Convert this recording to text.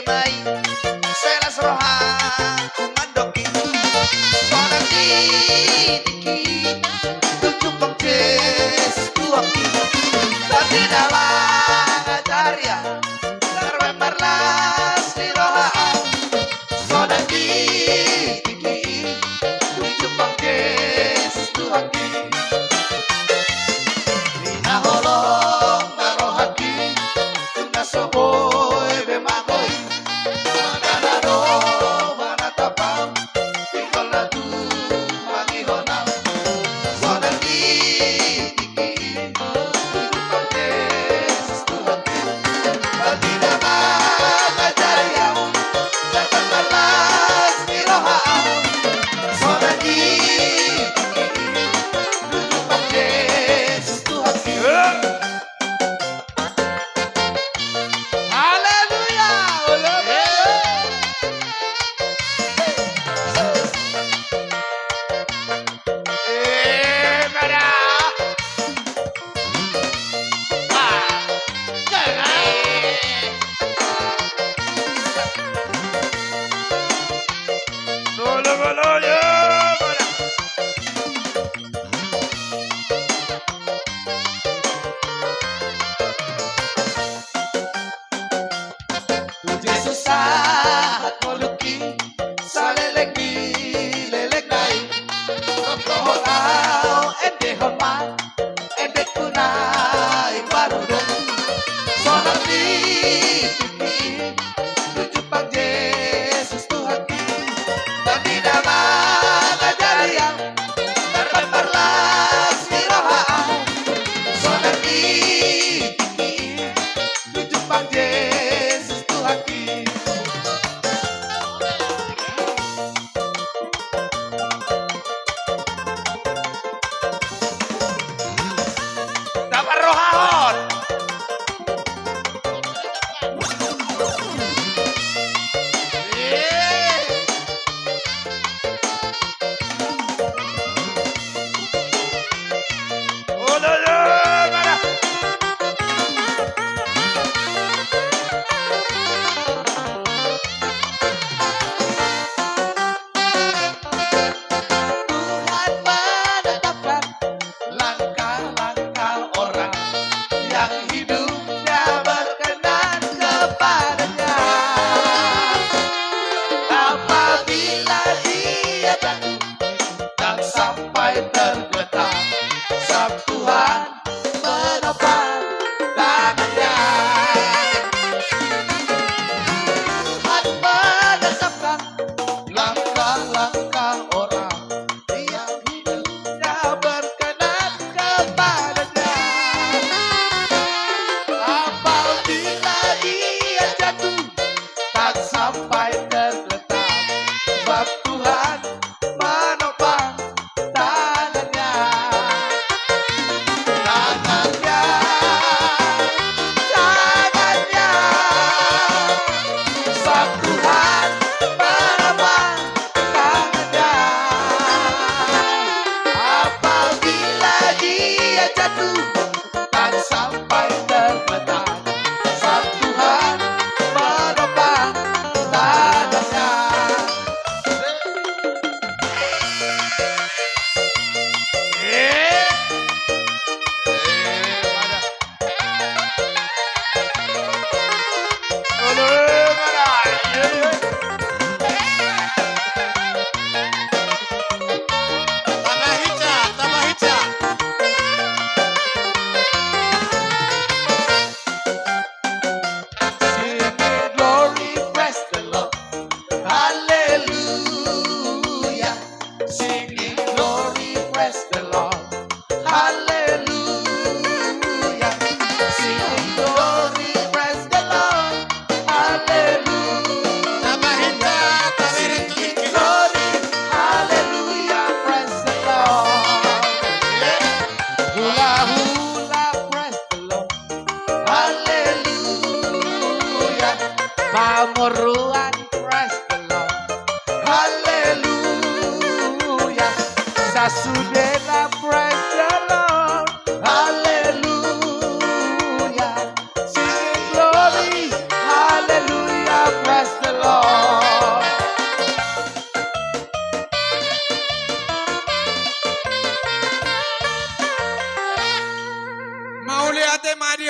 mai selas roha kumandoki soalnya tiki tujuh pengces tuaki tapi dalam ajaria terbemarlas di roha soalnya tiki tujuh pengces tuaki Rina holong narohaki tuna soboy bemagoy mananado manatapang tinggal na tu mangihonang soalnya tiki pagdes tuhati pati naman ajayaw dapat malas nirohaan soalnya tiki pagdes tuhati Haleluya pada Tujuh susah koluki salelek di lelek nai Rotohonau ende hormat ende kunai barudong Sonat di tiki tujuh pang Yesus Tuhan dan di nama ajaran terbemarlas di rohaan Sonat di tiki tujuh pang Yesus Tuhan dapat rohahon Tuhan menetapkan langkah-langkah orang yang hidupnya berkenan kepadanya. Apabila ia jatuh dan sampai tergeletak, sang Tuhan menopang tangannya. Tuhan menetapkan langkah-langkah orang yang hidupnya berkenan kepadanya. Apabila ia jatuh tak sampai tergeletak, sebab Tuhan menopang tangannya. Tangannya, tangannya, sang Tuhan menopang tangannya. Apabila dia jatuh tak sampai tergeletak, sang Tuhan menopang tangannya. Singing glory, praise the Lord. Hallelujah. Singing glory, praise the Lord. Hallelujah. Singing glory, praise the Lord. Hallelujah. Singing glory, hallelujah, praise the Lord. Hula hula, praise the Lord. Hallelujah. Pamuruan, praise the Lord. Hallelujah. Sasudena, praise the Lord. Hallelujah. Singing glory, hallelujah, praise boleh maju